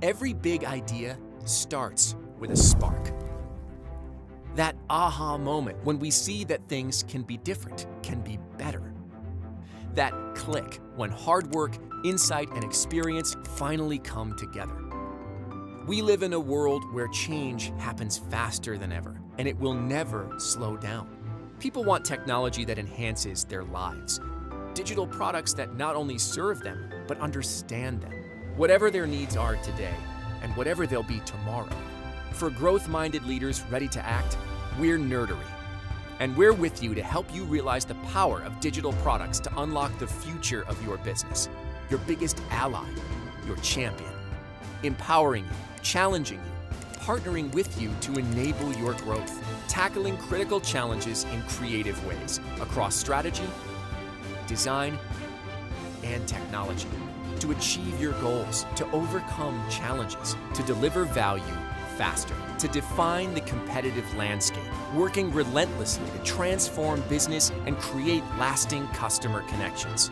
Every big idea starts with a spark. That aha moment when we see that things can be different, can be better. That click when hard work, insight, and experience finally come together. We live in a world where change happens faster than ever, and it will never slow down. People want technology that enhances their lives. Digital products that not only serve them, but understand them. Whatever their needs are today, and whatever they'll be tomorrow. For growth-minded leaders ready to act, we're Nerdery. And we're with you to help you realize the power of digital products to unlock the future of your business. Your biggest ally, your champion. Empowering you, challenging you, partnering with you to enable your growth. Tackling critical challenges in creative ways across strategy, design, and technology. To achieve your goals, to overcome challenges, to deliver value faster, to define the competitive landscape, working relentlessly to transform business and create lasting customer connections.